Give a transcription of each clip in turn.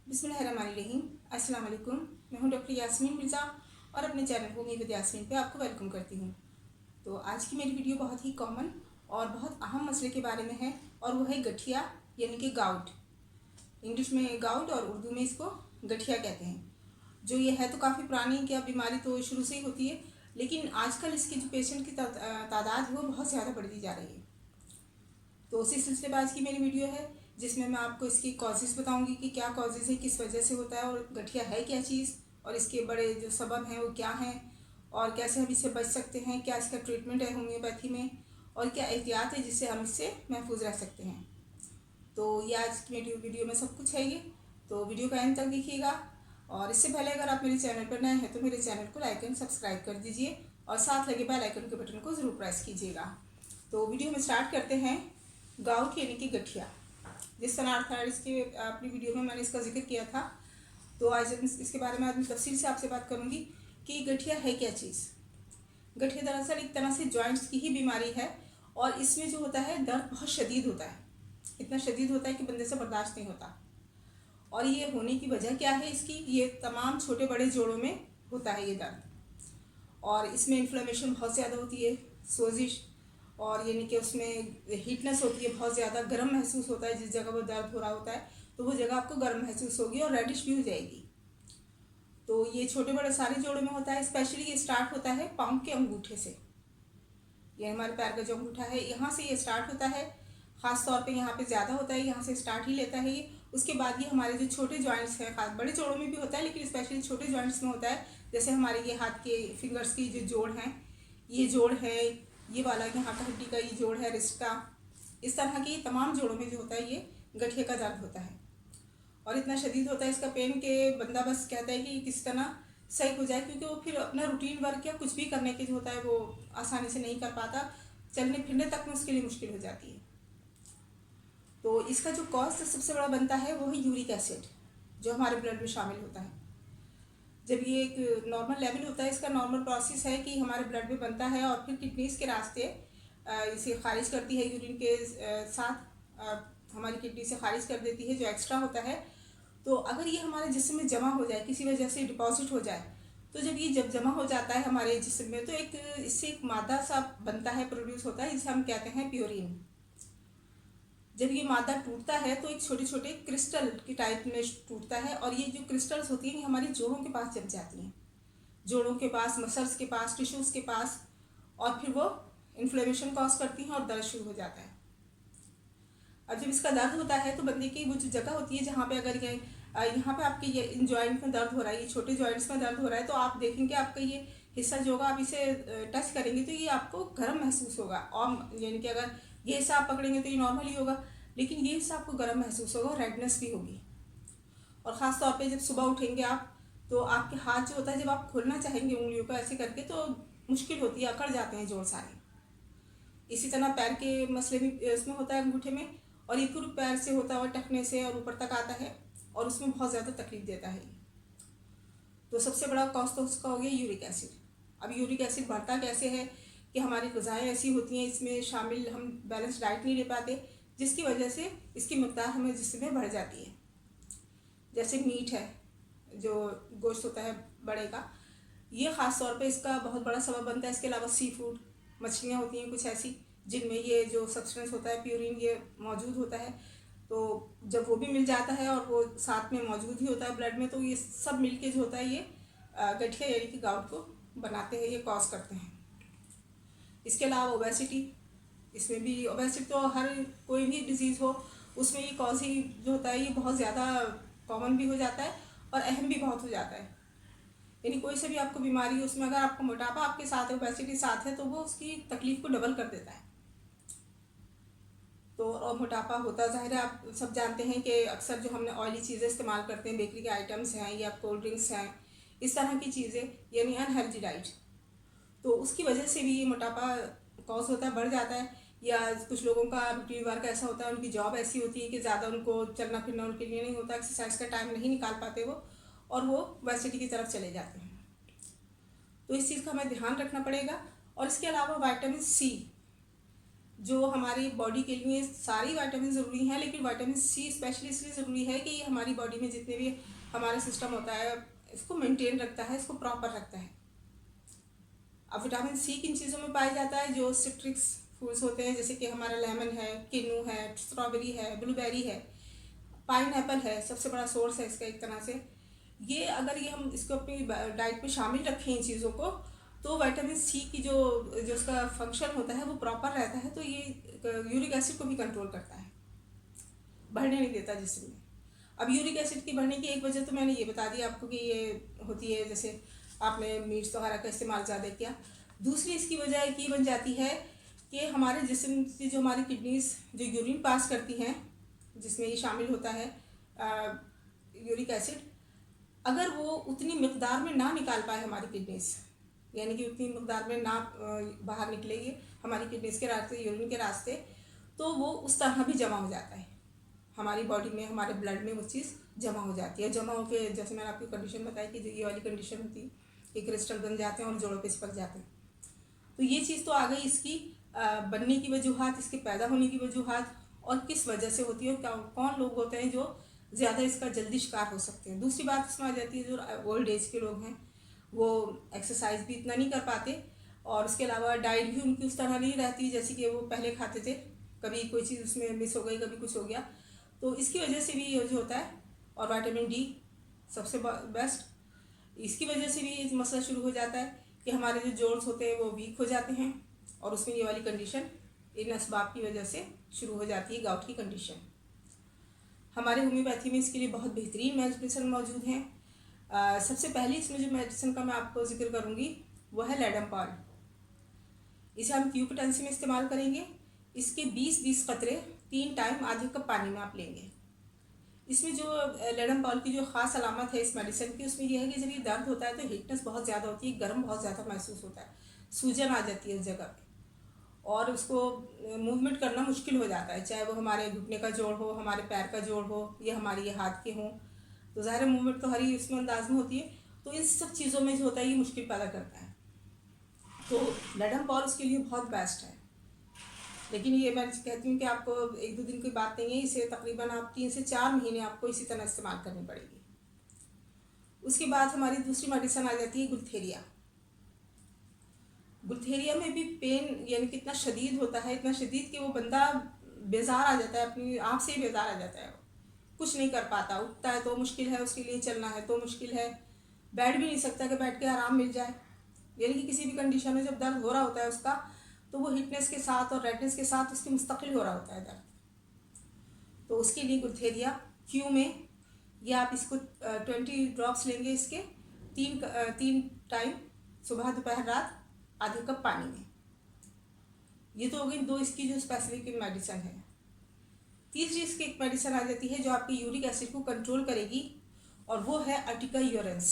बिस्मिल्लाहिर्रहमानिर्रहीम। अस्सलाम वालेकुम। मैं हूं डॉक्टर यास्मीन मिर्ज़ा और अपने चैनल होमी विद यास्मीन पे आपको वेलकम करती हूं। तो आज की मेरी वीडियो बहुत ही कॉमन और बहुत अहम मसले के बारे में है और वो है गठिया यानी कि गाउट। इंग्लिश में गाउट और उर्दू में इसको गठिया कहते हैं। जो ये है तो काफ़ी पुरानी क्या बीमारी तो शुरू से ही होती है, लेकिन आजकल इसकी जो पेशेंट की तादाद है वो बहुत ज़्यादा बढ़ती जा रही है। तो उसी सिलसिले में आज की मेरी वीडियो है, जिसमें मैं आपको इसकी कॉजेज़ बताऊंगी कि क्या कॉजेज़ है, किस वजह से होता है और गठिया है क्या चीज़ और इसके बड़े जो सबब हैं वो क्या हैं और कैसे हम इससे बच सकते हैं, क्या इसका ट्रीटमेंट है होम्योपैथी में और क्या एहतियात है जिससे हम इससे महफूज रह सकते हैं। तो ये आज की मेरी वीडियो में सब कुछ है ये, तो वीडियो का एंड तक देखिएगा। और इससे पहले अगर आप मेरे चैनल पर नए हैं तो मेरे चैनल को लाइक एंड सब्सक्राइब कर दीजिए और साथ लगे बेल आइकन के बटन को ज़रूर प्रेस कीजिएगा। तो वीडियो में स्टार्ट करते हैं। गाउट यानी कि गठिया, जिस तरह आर्थराइटिस की अपनी वीडियो में मैंने इसका जिक्र किया था, तो आज इसके बारे में आज तफसील से आपसे बात करूंगी कि गठिया है क्या चीज़। गठिया दरअसल एक तरह से जॉइंट्स की ही बीमारी है और इसमें जो होता है दर्द बहुत शदीद होता है, इतना शदीद होता है कि बंदे से बर्दाश्त नहीं होता। और ये होने की वजह क्या है इसकी, ये तमाम छोटे बड़े जोड़ों में होता है ये दर्द और इसमें इन्फ्लेमेशन बहुत ज़्यादा होती है, सोजिश, और यानी कि उसमें हीटनेस होती है, बहुत ज़्यादा गर्म महसूस होता है। जिस जगह वो दर्द हो रहा होता है तो वो जगह आपको गर्म महसूस होगी और रेडिश भी हो जाएगी। तो ये छोटे बड़े सारे जोड़ों में होता है। स्पेशली ये स्टार्ट होता है पाँव के अंगूठे से, ये हमारे पैर का जो अंगूठा है यहाँ से ये स्टार्ट होता है। ख़ास तौर पे यहाँ पे ज़्यादा होता है, यहाँ से स्टार्ट ही लेता है ये। उसके बाद ये हमारे जो छोटे जॉइंट्स हैं, खास बड़े जोड़ों में भी होता है लेकिन स्पेशली छोटे जॉइंट्स में होता है। जैसे हमारे ये हाथ के फिंगर्स की जो जोड़ हैं, ये जोड़ है, ये वाला यहाँ का हड्डी का ये जोड़ है, रिस्ट का, इस तरह के तमाम जोड़ों में जो होता है ये गठिया का दर्द होता है। और इतना शदीद होता है इसका पेन के बंदा बस कहता है कि किस तरह सही हो जाए, क्योंकि वो फिर अपना रूटीन वर्क या कुछ भी करने के जो होता है वो आसानी से नहीं कर पाता, चलने फिरने तक में उसके लिए मुश्किल हो जाती है। तो इसका जो कॉज सबसे बड़ा बनता है वो है यूरिक एसिड, जो हमारे ब्लड में शामिल होता है। जब ये एक नॉर्मल लेवल होता है, इसका नॉर्मल प्रोसेस है कि हमारे ब्लड में बनता है और फिर किडनीज के रास्ते इसे खारिज करती है, यूरिन के साथ हमारी किडनी से खारिज कर देती है जो एक्स्ट्रा होता है। तो अगर ये हमारे जिस्म में जमा हो जाए, किसी वजह से डिपॉजिट हो जाए, तो जब जमा हो जाता है हमारे जिस्म में तो इससे एक मादा सा बनता है, प्रोड्यूस होता है, जिसे हम कहते हैं प्योरीन। जब ये मादा टूटता है तो एक छोटे छोटे क्रिस्टल की टाइप में टूटता है और ये जो क्रिस्टल्स होती हैं ये हमारी जोड़ों के पास जम जाती हैं, जोड़ों के पास, मसल्स के पास, टिश्यूज़ के पास, और फिर वो इन्फ्लेमेशन कॉज करती हैं और दर्द शुरू हो जाता है। अब जब इसका दर्द होता है तो बंदे की वो जो जगह होती है जहाँ पे अगर यहाँ पे आपके ये इन जॉइंट में दर्द हो रहा है, ये छोटे जॉइंट्स में दर्द हो रहा है, तो आप देखेंगे आपका ये हिस्सा जो होगा, आप इसे टच करेंगे तो ये आपको गर्म महसूस होगा। और यानी कि अगर ये हिस्सा आप पकड़ेंगे तो ये नॉर्मल ही होगा, लेकिन ये हिस्सा आपको गर्म महसूस होगा और रेडनेस भी होगी। और ख़ास तौर पे जब सुबह उठेंगे आप तो आपके हाथ जो होता है, जब आप खोलना चाहेंगे उंगलियों को ऐसे करके तो मुश्किल होती है, अकड़ जाते हैं जोड़ सारे। इसी तरह पैर के मसले भी इसमें होता है अंगूठे में, और ये पूरे पैर से होता हुआ टखने से और ऊपर तक आता है और उसमें बहुत ज़्यादा तकलीफ देता है। तो सबसे बड़ा कॉज तो उसका हो गया यूरिक एसिड। अब यूरिक एसिड बढ़ता कैसे है कि हमारी ग़िज़ाएँ ऐसी होती हैं, इसमें शामिल हम बैलेंस डाइट नहीं ले पाते, जिसकी वजह से इसकी मकदार हमें जिस्म में बढ़ जाती है। जैसे मीट है, जो गोश्त होता है बड़े का, ये ख़ास तौर पे इसका बहुत बड़ा सबब बनता है। इसके अलावा सी फूड, मछलियाँ होती हैं कुछ ऐसी जिनमें ये जो सब्सटेंस होता है प्यूरिन, ये मौजूद होता है। तो जब वो भी मिल जाता है और वो साथ में मौजूद ही होता है ब्लड में, तो ये सब मिलके जो होता है ये गठिया यानी कि गाउट को बनाते हैं, ये कॉज करते हैं। इसके अलावा ओबेसिटी, इसमें भी ओबेसिटी तो हर कोई भी डिजीज़ हो उसमें ये कॉज ही जो होता है ये बहुत ज़्यादा कॉमन भी हो जाता है और अहम भी बहुत हो जाता है। यानी कोई से भी आपको बीमारी है उसमें अगर आपको मोटापा आपके साथ है, ओबेसिटी साथ है, तो वो उसकी तकलीफ को डबल कर देता है। तो और मोटापा होता ज़ाहिर है, आप सब जानते हैं कि अक्सर जो हमने ऑयली चीज़ें इस्तेमाल करते हैं, बेकरी के आइटम्स हैं या कोल्ड ड्रिंक्स हैं, इस तरह की चीज़ें, यानी अनहेल्दी डाइट, तो उसकी वजह से भी ये मोटापा कॉज होता है, बढ़ जाता है। या कुछ लोगों का रूटीन वर्क ऐसा होता है, उनकी जॉब ऐसी होती है कि ज़्यादा उनको चलना फिरना उनके लिए नहीं होता, एक्सरसाइज का टाइम नहीं निकाल पाते वो, और वो ओबेसिटी की तरफ चले जाते हैं। तो इस चीज़ का हमें ध्यान रखना पड़ेगा। और इसके अलावा विटामिन सी, जो हमारी बॉडी के लिए सारी विटामिन ज़रूरी हैं, लेकिन विटामिन सी स्पेशली इसलिए ज़रूरी है कि ये हमारी बॉडी में जितने भी हमारा सिस्टम होता है इसको मेंटेन रखता है, इसको प्रॉपर रखता है। अब विटामिन सी किन चीज़ों में पाया जाता है? जो सिट्रिक्स फ्रूट्स होते हैं, जैसे कि हमारा लेमन है, किन्नू है, स्ट्रॉबेरी है, ब्लूबेरी है, पाइन एप्पल है, सबसे बड़ा सोर्स है इसका एक तरह से। ये अगर ये हम इसको अपनी डाइट में शामिल रखें इन चीज़ों को, तो विटामिन सी की जो उसका फंक्शन होता है वो प्रॉपर रहता है। तो ये यूरिक एसिड को भी कंट्रोल करता है, बढ़ने नहीं देता जिस्म में। अब यूरिक एसिड की बढ़ने की एक वजह तो मैंने ये बता दी आपको कि ये होती है जैसे आपने मीट्स वगैरह का इस्तेमाल ज़्यादा किया। दूसरी इसकी वजह एक ये बन जाती है कि हमारे जिस्म की जो हमारी किडनीज जो यूरिन पास करती हैं, जिसमें ये शामिल होता है यूरिक एसिड, अगर वो उतनी मिकदार में ना निकाल पाए हमारी किडनीज, यानी कि उतनी मिकदार में ना बाहर निकलेगी हमारी किडनीज के रास्ते, यूरिन के रास्ते, तो वो उस तरह भी जमा हो जाता है हमारी बॉडी में, हमारे ब्लड में वो चीज़ जमा हो जाती है। जमा होकर जैसे मैंने आपको कंडीशन बताई कि जो ये वाली कंडीशन होती है कि क्रिस्टल बन जाते हैं और जोड़ों पे चिपक जाते हैं। तो ये चीज़ तो आ गई इसकी बनने की वजूहात, इसके पैदा होने की वजूहात, और किस वजह से होती है, कौन लोग होते हैं जो ज़्यादा इसका जल्दी शिकार हो सकते हैं। दूसरी बात इसमें आ जाती है जो ओल्ड एज के लोग हैं, वो एक्सरसाइज भी इतना नहीं कर पाते, और उसके अलावा डाइट भी उनकी उस तरह नहीं रहती जैसे कि वो पहले खाते थे। कभी कोई चीज़ उसमें मिस हो गई, कभी कुछ हो गया, तो इसकी वजह से भी ये जो होता है। और विटामिन डी सबसे बेस्ट, इसकी वजह से भी ये मसला शुरू हो जाता है कि हमारे जो जोड़्स होते हैं वो वीक हो जाते हैं, और उसमें ये वाली कंडीशन इन असबाब की वजह से शुरू हो जाती है, गाउट की कंडीशन। हमारे होम्योपैथी में इसके लिए बहुत बेहतरीन मेडिसिन मौजूद हैं। सबसे पहले इसमें जो मेडिसिन का मैं आपको जिक्र करूँगी वो है लेडमपॉल। इसे हम क्यूपोटेंसी में इस्तेमाल करेंगे। इसके 20-20 कतरे 3 टाइम आधे कप पानी में आप लेंगे। इसमें जो लेडमपॉल की जो ख़ास अलामत है इस मेडिसिन की, उसमें यह है कि जब ये दर्द होता है तो हीटनेस बहुत ज़्यादा होती है, गर्म बहुत ज़्यादा महसूस होता है, सूजन आ जाती है उस जगह पे, और उसको मूवमेंट करना मुश्किल हो जाता है, चाहे वो हमारे घुटने का जोड़ हो, हमारे पैर का जोड़ हो, या हमारे ये हाथ के हों। तो ज़ाहिर मूवमेंट तो हर ही उसमें अंदाज में होती है, तो इन सब चीज़ों में जो होता है ये मुश्किल पैदा करता है। तो लेडमपॉल उसके लिए बहुत बेस्ट है। लेकिन ये मैं कहती हूँ कि आपको 1-2 दिन की बात नहीं है, इसे तकरीबन आप 3 से 4 महीने आपको इसी तरह इस्तेमाल करनी पड़ेगी। उसके बाद हमारी दूसरी मेडिसिन आ जाती है गुलथेरिया। गुलथेरिया में भी पेन यानी कि इतना शदीद होता है, इतना शदीद कि वो बंदा बेजार आ जाता है, अपनी आप से ही बेजार आ जाता है, कुछ नहीं कर पाता, उठता है तो मुश्किल है, उसके लिए चलना है तो मुश्किल है, बैठ भी नहीं सकता कि बैठ के आराम मिल जाए। यानी कि किसी भी कंडीशन में जब दर्द हो रहा होता है उसका, तो वो हीटनेस के साथ और रेडनेस के साथ उसकी मुस्तकिल हो रहा होता है दर्द। तो उसके लिए गुलथेरिया क्यू में, ये आप इसको 20 ड्रॉप्स लेंगे इसके 3 टाइम, सुबह दोपहर रात, आधे कप पानी में। ये तो हो गई 2 इसकी जो स्पेसिफिक मेडिसिन है। तीसरी इसकी एक मेडिसिन आ जाती है जो आपकी यूरिक एसिड को कंट्रोल करेगी, और वो है अर्टिका यूरेंस।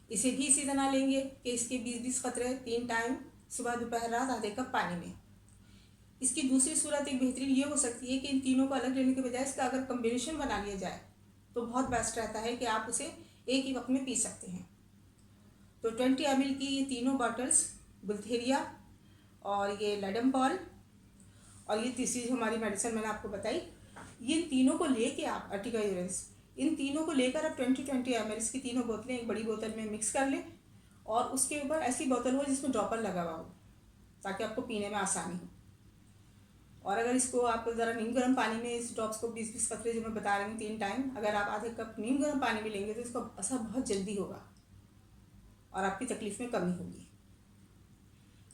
इसे भी इसी तरह लेंगे कि इसके 20-20 कतरे 3 टाइम, सुबह दोपहर रात, आधे कप पानी में। इसकी दूसरी सूरत एक बेहतरीन ये हो सकती है कि इन तीनों को अलग लेने के बजाय इसका अगर कम्बिनेशन बना लिया जाए तो बहुत बेस्ट रहता है कि आप उसे एक ही वक्त में पी सकते हैं। तो 20 ml की ये तीनों बॉटल्स, गुलथेरिया और ये लेडमपॉल और ये तीसरी जो हमारी मेडिसिन मैंने आपको बताई, ये तीनों को लेके आप अर्टिका यूरेंस, इन तीनों को लेकर आप 20 ml की तीनों बोतलें एक बड़ी बोतल में मिक्स कर लें, और उसके ऊपर ऐसी बोतल हो जिसमें ड्रॉपर लगा हुआ हो ताकि आपको पीने में आसानी हो। और अगर इसको आप ज़रा नीम गर्म पानी में इस ड्रॉप्स को 20-20 कतरे जो मैं बता रही हूँ 3 टाइम, अगर आप आधे कप नीम गर्म पानी में लेंगे तो इसका असर बहुत जल्दी होगा और आपकी तकलीफ़ में कमी होगी।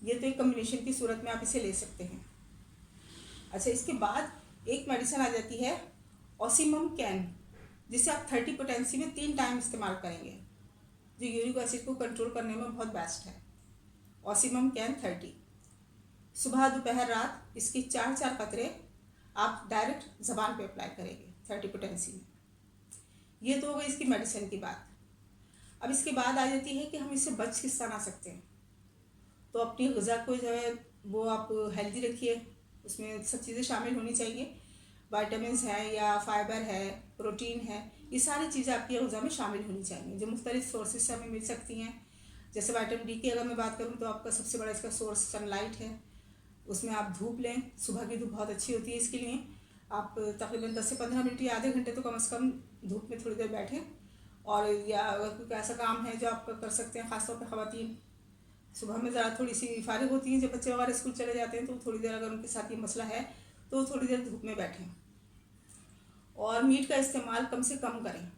ये तो एक कम्बिनेशन की सूरत में आप इसे ले सकते हैं। अच्छा, इसके बाद एक मेडिसिन आ जाती है ऑसिमम कैन, जिसे आप 30 पोटेंसी में 3 टाइम इस्तेमाल करेंगे, जो यूरिक एसिड को कंट्रोल करने में बहुत बेस्ट है। ऑसिमम कैन 30, सुबह दोपहर रात इसके 4-4 कतरे आप डायरेक्ट ज़बान पे अप्लाई करेंगे 30 पोटेंसी में। ये तो हो गई इसकी मेडिसिन की बात। अब इसके बाद आ जाती है कि हम इससे बच किस तरह सकते हैं। तो अपनी ग़िज़ा को जो है वो आप हेल्दी रखिए, उसमें सब चीज़ें शामिल होनी चाहिए, विटामिन्स हैं या फाइबर है, प्रोटीन है, ये सारी चीज़ें आपकी ग़िज़ा में शामिल होनी चाहिए जो मुख्तलिफ़ सोर्सेज से हमें मिल सकती हैं। जैसे विटामिन डी की अगर मैं बात करूँ तो आपका सबसे बड़ा इसका सोर्स सनलाइट है, उसमें आप धूप लें। सुबह की धूप बहुत अच्छी होती है इसके लिए। आप तकरीबन 10 से 15 मिनट या आधे घंटे तो कम से कम धूप में थोड़ी देर बैठें। और या अगर कोई ऐसा काम है जो आप कर सकते हैं, ख़ासतौर पर ख़वातीन सुबह में ज़रा थोड़ी सी फारिग होती हैं, जब बच्चे वगैरह स्कूल चले जाते हैं, तो थोड़ी देर अगर उनके साथ ये मसला है तो थोड़ी देर धूप में बैठें। और मीट का इस्तेमाल कम से कम करें,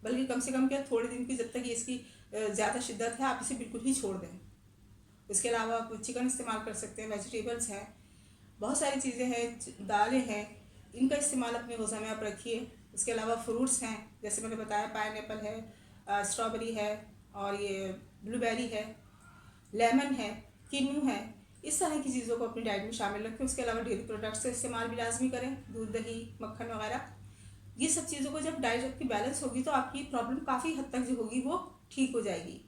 बल्कि कम से कम क्या, थोड़े दिन की, जब तक ये इसकी ज़्यादा शिद्दत है आप इसे बिल्कुल ही छोड़ दें। इसके अलावा आप चिकन इस्तेमाल कर सकते हैं, वेजिटेबल्स हैं, बहुत सारी चीज़ें हैं, दालें हैं, इनका इस्तेमाल अपने ग़िज़ा में आप रखिए। इसके अलावा फ्रूट्स हैं, जैसे मैंने बताया पाइनएप्पल है, स्ट्रॉबेरी है, और ये ब्लूबेरी है, लेमन है, किन्नू है। इस तरह की चीज़ों को अपनी डाइट में शामिल रखें। उसके अलावा डेयरी प्रोडक्ट्स का इस्तेमाल भी लाजमी करें, दूध, दही, मक्खन वगैरह। ये सब चीज़ों को जब डाइट आपकी बैलेंस होगी तो आपकी प्रॉब्लम काफ़ी हद तक जो होगी वो ठीक हो जाएगी,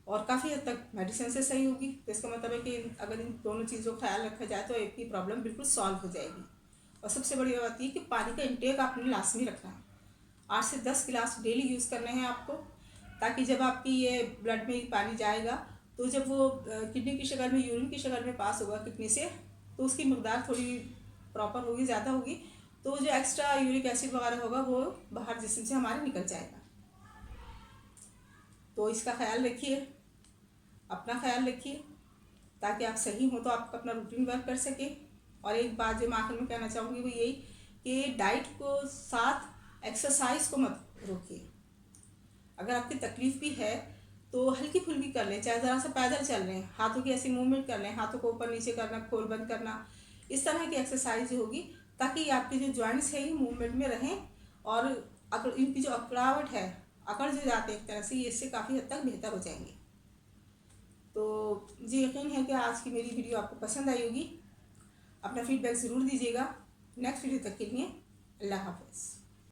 और काफ़ी हद तक मेडिसिन से सही होगी। तो इसका मतलब है कि अगर इन दोनों चीज़ों का ख्याल रखा जाए तो आपकी प्रॉब्लम बिल्कुल सॉल्व हो जाएगी। और सबसे बड़ी बात ये कि पानी का इंटेक आपने लाजमी रखना है। 8 से 10 गिलास डेली यूज़ करने हैं आपको, ताकि जब आपकी ये ब्लड में पानी जाएगा तो जब वो किडनी की शक्ल में, यूरिन की शक्ल में पास होगा किडनी से, तो उसकी मकदार थोड़ी प्रॉपर होगी, ज़्यादा होगी, तो जो एक्स्ट्रा यूरिक एसिड वगैरह होगा वो बाहर जिस्म से हमारे निकल जाएगा। तो इसका ख्याल रखिए, अपना ख्याल रखिए, ताकि आप सही हो तो आप अपना रूटीन वर्क कर सके। और एक बात जो मैं आखिर में कहना चाहूँगी वो यही कि डाइट को साथ एक्सरसाइज को मत रोकिए। अगर आपकी तकलीफ़ भी है तो हल्की फुल्की कर लें, चाहे ज़रा सा पैदल चल रहे हैं, हाथों की ऐसी मूवमेंट कर लें, हाथों को ऊपर नीचे करना, खोल बंद करना, इस तरह की एक्सरसाइज होगी, ताकि आपके जो जॉइंट्स हैं ये मूवमेंट में रहें, और अगर इनकी जो अकड़ावट है, अकड़ जो जाते हैं एक तरह से, ये इससे काफ़ी हद तक बेहतर हो जाएंगे। तो मुझे यकीन है कि आज की मेरी वीडियो आपको पसंद आई होगी। अपना फीडबैक ज़रूर दीजिएगा। नेक्स्ट वीडियो तक के लिए अल्लाह हाफ़िज़।